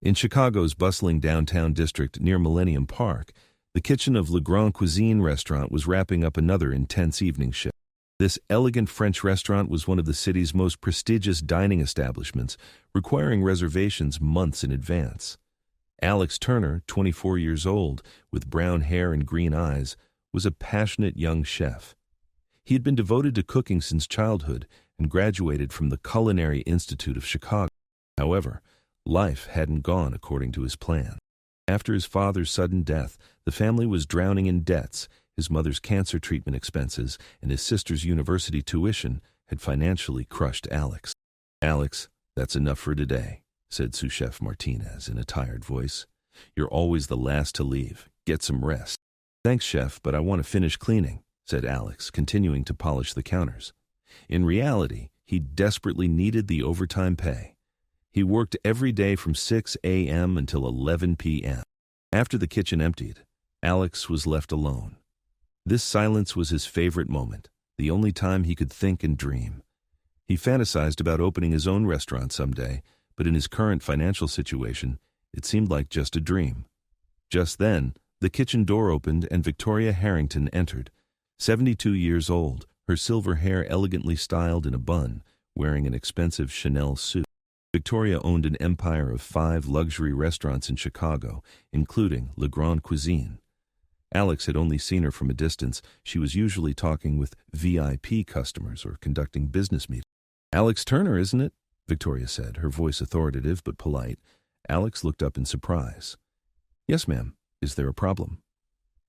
In Chicago's bustling downtown district near Millennium Park, the kitchen of Le Grand Cuisine restaurant was wrapping up another intense evening shift. This elegant French restaurant was one of the city's most prestigious dining establishments, requiring reservations months in advance. Alex Turner, 24 years old, with brown hair and green eyes, was a passionate young chef. He had been devoted to cooking since childhood and graduated from the Culinary Institute of Chicago. However, life hadn't gone according to his plan. After his father's sudden death, the family was drowning in debts. His mother's cancer treatment expenses and his sister's university tuition had financially crushed Alex. "Alex, that's enough for today," said sous chef Martinez in a tired voice. "You're always the last to leave. Get some rest." "Thanks, chef, but I want to finish cleaning," said Alex, continuing to polish the counters. In reality, he desperately needed the overtime pay. He worked every day from 6 a.m. until 11 p.m. After the kitchen emptied, Alex was left alone. This silence was his favorite moment, the only time he could think and dream. He fantasized about opening his own restaurant someday, but in his current financial situation, it seemed like just a dream. Just then, the kitchen door opened and Victoria Harrington entered. 72 years old, her silver hair elegantly styled in a bun, wearing an expensive Chanel suit. Victoria owned an empire of 5 luxury restaurants in Chicago, including Le Grand Cuisine. Alex had only seen her from a distance. She was usually talking with VIP customers or conducting business meetings. "Alex Turner, isn't it?" Victoria said, her voice authoritative but polite. Alex looked up in surprise. "Yes, ma'am. Is there a problem?"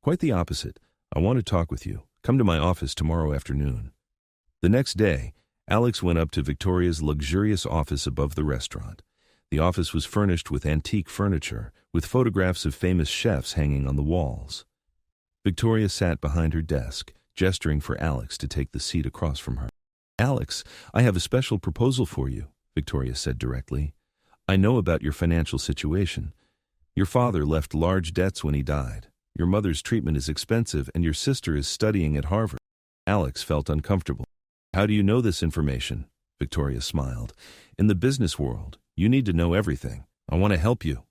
"Quite the opposite. I want to talk with you. Come to my office tomorrow afternoon." The next day, Alex went up to Victoria's luxurious office above the restaurant. The office was furnished with antique furniture, with photographs of famous chefs hanging on the walls. Victoria sat behind her desk, gesturing for Alex to take the seat across from her. "Alex, I have a special proposal for you," Victoria said directly. "I know about your financial situation. Your father left large debts when he died. Your mother's treatment is expensive and your sister is studying at Harvard." Alex felt uncomfortable. "How do you know this information?" Victoria smiled. "In the business world, you need to know everything. I want to help you."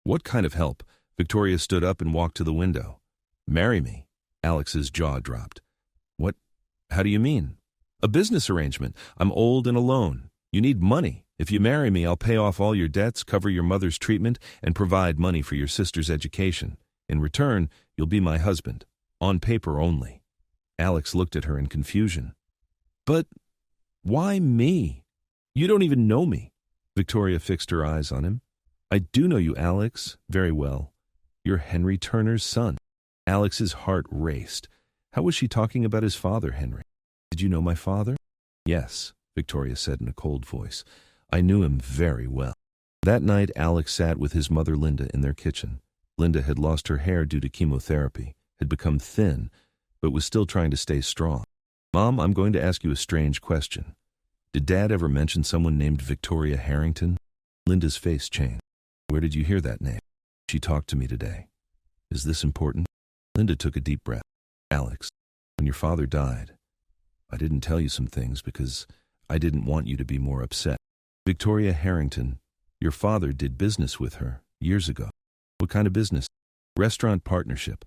"What kind of help?" Victoria stood up and walked to the window. "Marry me." Alex's jaw dropped. "What? How do you mean?" "A business arrangement. I'm old and alone. You need money. If you marry me, I'll pay off all your debts, cover your mother's treatment, and provide money for your sister's education. In return, you'll be my husband. On paper only." Alex looked at her in confusion. "But why me? You don't even know me." Victoria fixed her eyes on him. "I do know you, Alex, very well. You're Henry Turner's son." Alex's heart raced. How was she talking about his father, Henry? "Did you know my father?" "Yes," Victoria said in a cold voice. "I knew him very well." That night, Alex sat with his mother Linda in their kitchen. Linda had lost her hair due to chemotherapy, had become thin, but was still trying to stay strong. "Mom, I'm going to ask you a strange question. Did Dad ever mention someone named Victoria Harrington?" Linda's face changed. "Where did you hear that name?" "She talked to me today." "Is this important?" Linda took a deep breath. "Alex, when your father died, I didn't tell you some things because I didn't want you to be more upset. Victoria Harrington, your father did business with her years ago." "What kind of business?" "Restaurant partnership.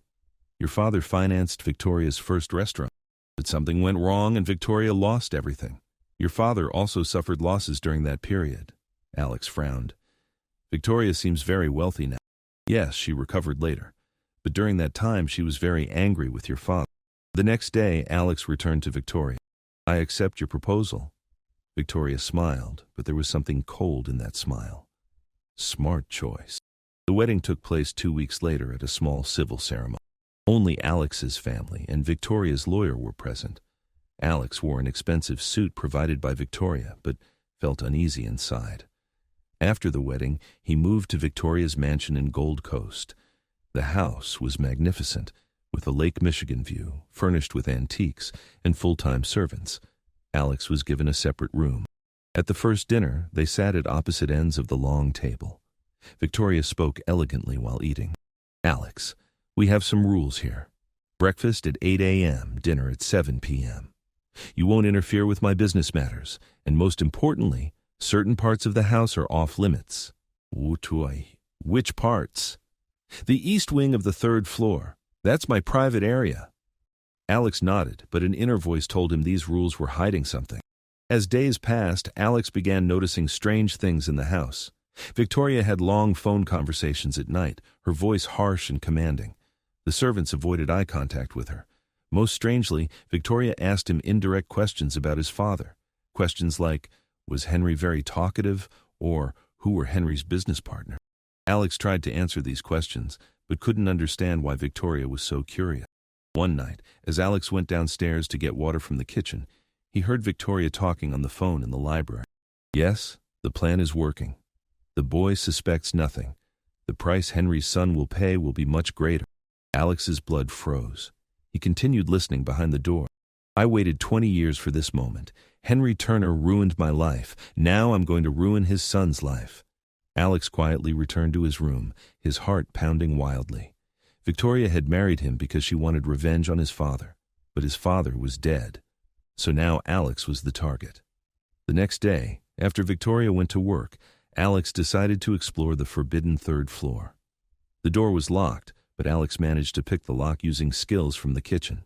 Your father financed Victoria's first restaurant. But something went wrong and Victoria lost everything. Your father also suffered losses during that period." Alex frowned. "Victoria seems very wealthy now." "Yes, she recovered later. But during that time, she was very angry with your father." The next day, Alex returned to Victoria. "I accept your proposal." Victoria smiled, but there was something cold in that smile. Smart choice. The wedding took place 2 weeks later at a small civil ceremony. Only Alex's family and Victoria's lawyer were present. Alex wore an expensive suit provided by Victoria, but felt uneasy inside. After the wedding, he moved to Victoria's mansion in Gold Coast. The house was magnificent, with a Lake Michigan view, furnished with antiques, and full-time servants. Alex was given a separate room. At the first dinner, they sat at opposite ends of the long table. Victoria spoke elegantly while eating. "Alex, we have some rules here. Breakfast at 8 a.m., dinner at 7 p.m. You won't interfere with my business matters, and most importantly, certain parts of the house are off limits. Wutuai. Which parts? The east wing of the third floor. That's my private area. Alex nodded, but an inner voice told him these rules were hiding something. As days passed, Alex began noticing strange things in the house. Victoria had long phone conversations at night, her voice harsh and commanding. The servants avoided eye contact with her. Most strangely, Victoria asked him indirect questions about his father. Questions like, was Henry very talkative, or who were Henry's business partners? Alex tried to answer these questions, but couldn't understand why Victoria was so curious. One night, as Alex went downstairs to get water from the kitchen, he heard Victoria talking on the phone in the library. Yes, the plan is working. The boy suspects nothing. The price Henry's son will pay will be much greater. Alex's blood froze. He continued listening behind the door. I waited 20 years for this moment. Henry Turner ruined my life. Now I'm going to ruin his son's life. Alex quietly returned to his room, his heart pounding wildly. Victoria had married him because she wanted revenge on his father, but his father was dead. So now Alex was the target. The next day, after Victoria went to work, Alex decided to explore the forbidden third floor. The door was locked, but Alex managed to pick the lock using skills from the kitchen.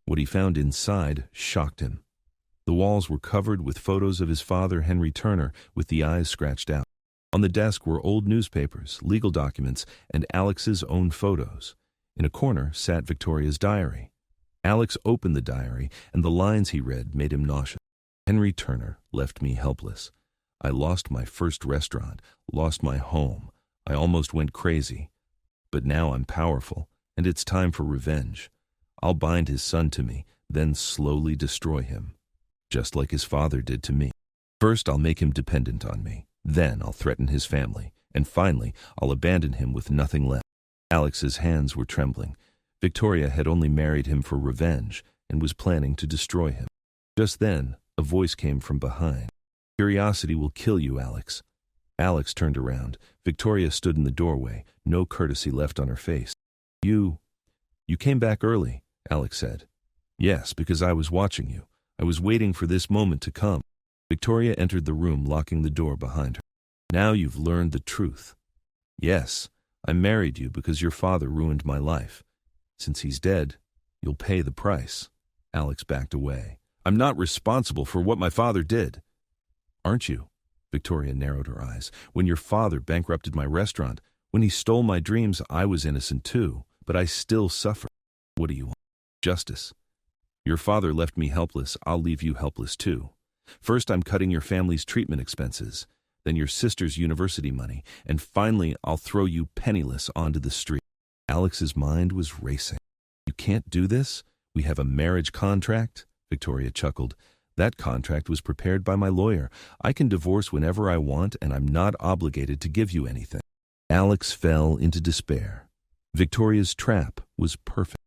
What he found inside shocked him. The walls were covered with photos of his father, Henry Turner, with the eyes scratched out. On the desk were old newspapers, legal documents, and Alex's own photos. In a corner sat Victoria's diary. Alex opened the diary, and the lines he read made him nauseous. Henry Turner left me helpless. I lost my first restaurant, lost my home. I almost went crazy. But now I'm powerful, and it's time for revenge. I'll bind his son to me, then slowly destroy him, just like his father did to me. First, I'll make him dependent on me. Then I'll threaten his family, and finally, I'll abandon him with nothing left. Alex's hands were trembling. Victoria had only married him for revenge and was planning to destroy him. Just then, a voice came from behind. Curiosity will kill you, Alex. Alex turned around. Victoria stood in the doorway, no courtesy left on her face. You came back early, Alex said. Yes, because I was watching you. I was waiting for this moment to come. Victoria entered the room, locking the door behind her. Now you've learned the truth. Yes, I married you because your father ruined my life. Since he's dead, you'll pay the price. Alex backed away. I'm not responsible for what my father did. Aren't you? Victoria narrowed her eyes. When your father bankrupted my restaurant, when he stole my dreams, I was innocent too, but I still suffer. What do you want? Justice. Your father left me helpless. I'll leave you helpless too. First, I'm cutting your family's treatment expenses, then your sister's university money, and finally, I'll throw you penniless onto the street. Alex's mind was racing. You can't do this? We have a marriage contract? Victoria chuckled. That contract was prepared by my lawyer. I can divorce whenever I want, and I'm not obligated to give you anything. Alex fell into despair. Victoria's trap was perfect.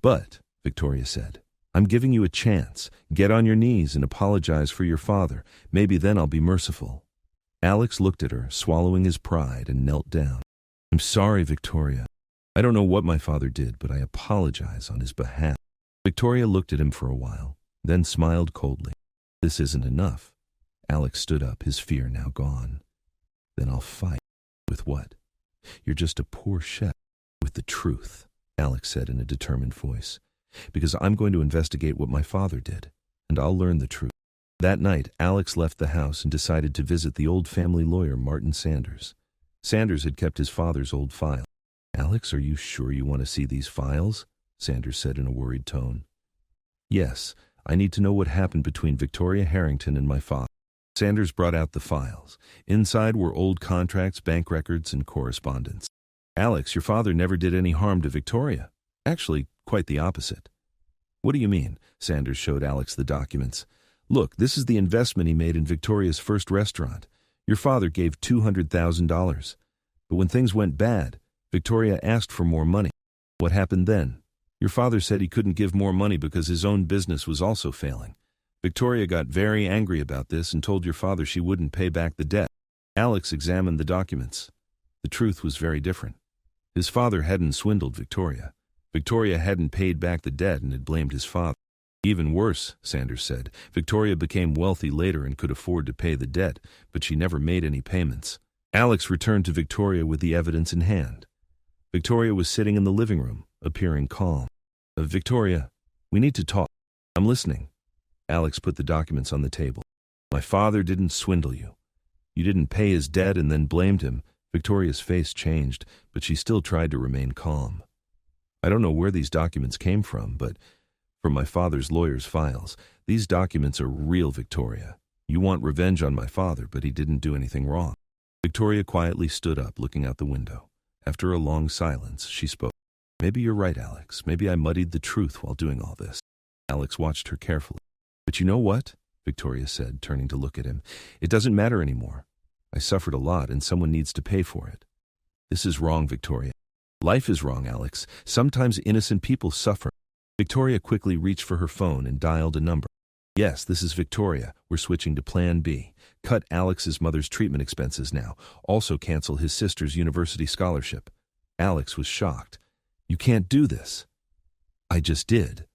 But, Victoria said, I'm giving you a chance. Get on your knees and apologize for your father. Maybe then I'll be merciful. Alex looked at her, swallowing his pride, and knelt down. I'm sorry, Victoria. I don't know what my father did, but I apologize on his behalf. Victoria looked at him for a while, then smiled coldly. This isn't enough. Alex stood up, his fear now gone. Then I'll fight. With what? You're just a poor chef. With the truth, Alex said in a determined voice. Because I'm going to investigate what my father did, and I'll learn the truth. That night, Alex left the house and decided to visit the old family lawyer, Martin Sanders. Sanders had kept his father's old file. Alex, are you sure you want to see these files? Sanders said in a worried tone. Yes, I need to know what happened between Victoria Harrington and my father. Sanders brought out the files. Inside were old contracts, bank records, and correspondence. Alex, your father never did any harm to Victoria. Actually, quite the opposite. What do you mean? Sanders showed Alex the documents. Look, this is the investment he made in Victoria's first restaurant. Your father gave $200,000. But when things went bad, Victoria asked for more money. What happened then? Your father said he couldn't give more money because his own business was also failing. Victoria got very angry about this and told your father she wouldn't pay back the debt. Alex examined the documents. The truth was very different. His father hadn't swindled Victoria. Victoria hadn't paid back the debt and had blamed his father. Even worse, Sanders said, Victoria became wealthy later and could afford to pay the debt, but she never made any payments. Alex returned to Victoria with the evidence in hand. Victoria was sitting in the living room, appearing calm. Victoria, we need to talk. I'm listening. Alex put the documents on the table. My father didn't swindle you. You didn't pay his debt and then blamed him. Victoria's face changed, but she still tried to remain calm. I don't know where these documents came from, but from my father's lawyer's files. These documents are real, Victoria. You want revenge on my father, but he didn't do anything wrong. Victoria quietly stood up, looking out the window. After a long silence, she spoke. Maybe you're right, Alex. Maybe I muddied the truth while doing all this. Alex watched her carefully. But you know what? Victoria said, turning to look at him. It doesn't matter anymore. I suffered a lot, and someone needs to pay for it. This is wrong, Victoria. Life is wrong, Alex. Sometimes innocent people suffer. Victoria quickly reached for her phone and dialed a number. Yes, this is Victoria. We're switching to Plan B. Cut Alex's mother's treatment expenses now. Also cancel his sister's university scholarship. Alex was shocked. You can't do this. I just did.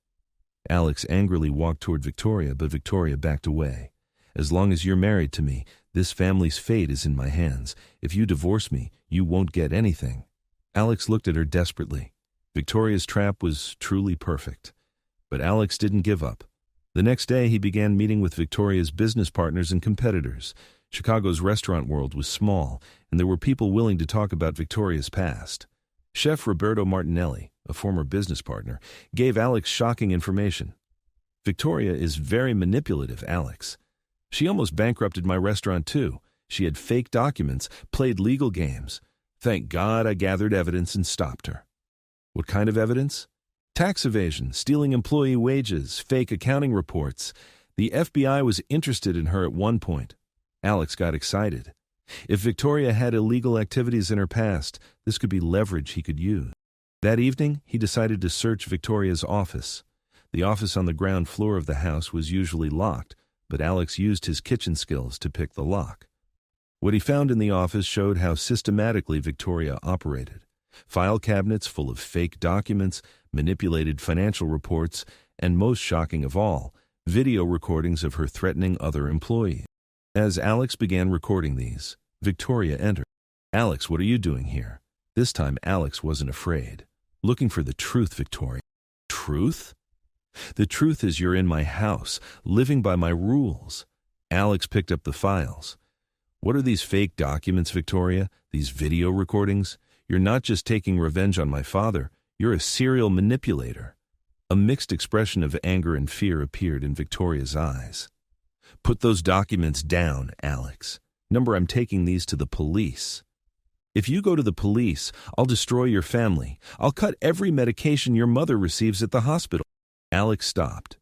Alex angrily walked toward Victoria, but Victoria backed away. As long as you're married to me, this family's fate is in my hands. If you divorce me, you won't get anything. Alex looked at her desperately. Victoria's trap was truly perfect. But Alex didn't give up. The next day, he began meeting with Victoria's business partners and competitors. Chicago's restaurant world was small, and there were people willing to talk about Victoria's past. Chef Roberto Martinelli, a former business partner, gave Alex shocking information. Victoria is very manipulative, Alex. She almost bankrupted my restaurant, too. She had fake documents, played legal games. Thank God I gathered evidence and stopped her. What kind of evidence? Tax evasion, stealing employee wages, fake accounting reports. The FBI was interested in her at one point. Alex got excited. If Victoria had illegal activities in her past, this could be leverage he could use. That evening, he decided to search Victoria's office. The office on the ground floor of the house was usually locked, but Alex used his kitchen skills to pick the lock. What he found in the office showed how systematically Victoria operated. File cabinets full of fake documents, manipulated financial reports, and most shocking of all, video recordings of her threatening other employees. As Alex began recording these, Victoria entered. Alex, what are you doing here? This time Alex wasn't afraid. Looking for the truth, Victoria. Truth? The truth is you're in my house, living by my rules. Alex picked up the files. What are these fake documents, Victoria? These video recordings? You're not just taking revenge on my father, you're a serial manipulator. A mixed expression of anger and fear appeared in Victoria's eyes. Put those documents down, Alex. I'm taking these to the police. If you go to the police, I'll destroy your family. I'll cut every medication your mother receives at the hospital. Alex stopped.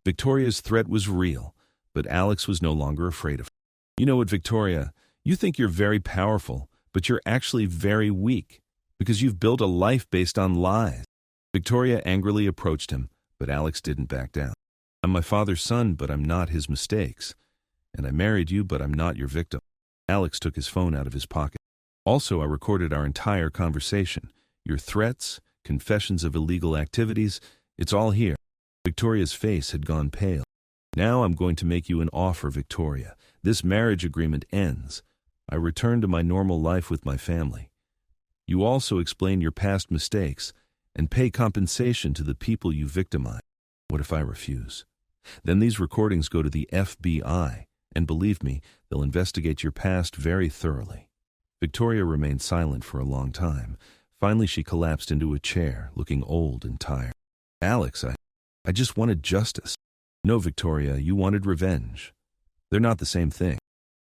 Victoria's threat was real, but Alex was no longer afraid of her. You know what, Victoria? You think you're very powerful, but you're actually very weak, because you've built a life based on lies. Victoria angrily approached him, but Alex didn't back down. I'm my father's son, but I'm not his mistakes. And I married you, but I'm not your victim. Alex took his phone out of his pocket. Also, I recorded our entire conversation. Your threats, confessions of illegal activities, it's all here. Victoria's face had gone pale. Now I'm going to make you an offer, Victoria. This marriage agreement ends. I return to my normal life with my family. You also explain your past mistakes and pay compensation to the people you victimized. What if I refuse? Then these recordings go to the FBI, and believe me, they'll investigate your past very thoroughly. Victoria remained silent for a long time. Finally, she collapsed into a chair, looking old and tired. Alex, I just wanted justice. No, Victoria, you wanted revenge. They're not the same thing.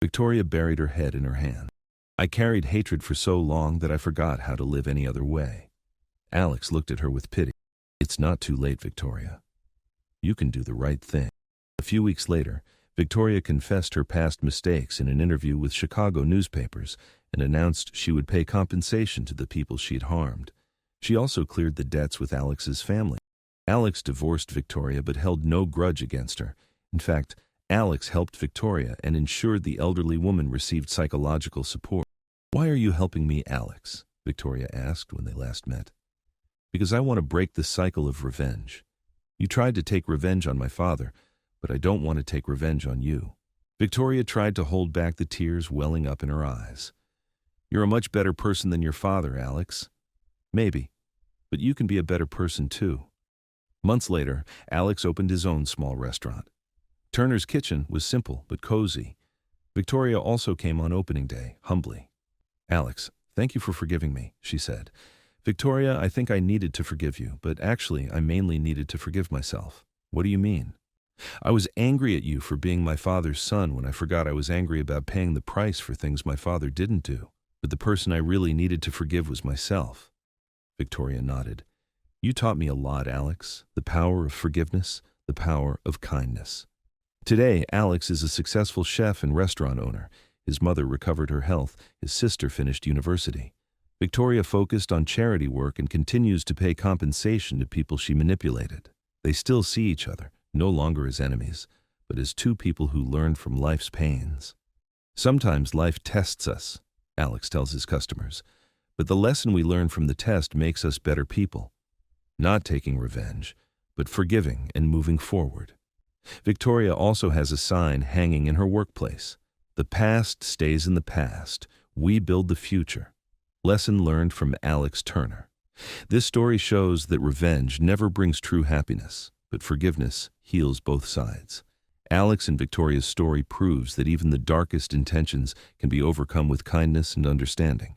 Victoria buried her head in her hand. I carried hatred for so long that I forgot how to live any other way. Alex looked at her with pity. It's not too late, Victoria. You can do the right thing. A few weeks later, Victoria confessed her past mistakes in an interview with Chicago newspapers and announced she would pay compensation to the people she'd harmed. She also cleared the debts with Alex's family. Alex divorced Victoria but held no grudge against her. In fact, Alex helped Victoria and ensured the elderly woman received psychological support. Why are you helping me, Alex? Victoria asked when they last met. Because I want to break the cycle of revenge. You tried to take revenge on my father, but I don't want to take revenge on you. Victoria tried to hold back the tears welling up in her eyes. You're a much better person than your father, Alex. Maybe, but you can be a better person too. Months later, Alex opened his own small restaurant. Turner's kitchen was simple but cozy. Victoria also came on opening day, humbly. Alex, thank you for forgiving me, she said. Victoria, I think I needed to forgive you, but actually I mainly needed to forgive myself. What do you mean? I was angry at you for being my father's son when I forgot I was angry about paying the price for things my father didn't do. But the person I really needed to forgive was myself. Victoria nodded. You taught me a lot, Alex. The power of forgiveness, the power of kindness. Today, Alex is a successful chef and restaurant owner. His mother recovered her health. His sister finished university. Victoria focused on charity work and continues to pay compensation to people she manipulated. They still see each other, no longer as enemies, but as two people who learned from life's pains. Sometimes life tests us, Alex tells his customers, but the lesson we learn from the test makes us better people. Not taking revenge, but forgiving and moving forward. Victoria also has a sign hanging in her workplace. The past stays in the past. We build the future. Lesson learned from Alex Turner. This story shows that revenge never brings true happiness, but forgiveness heals both sides. Alex and Victoria's story proves that even the darkest intentions can be overcome with kindness and understanding.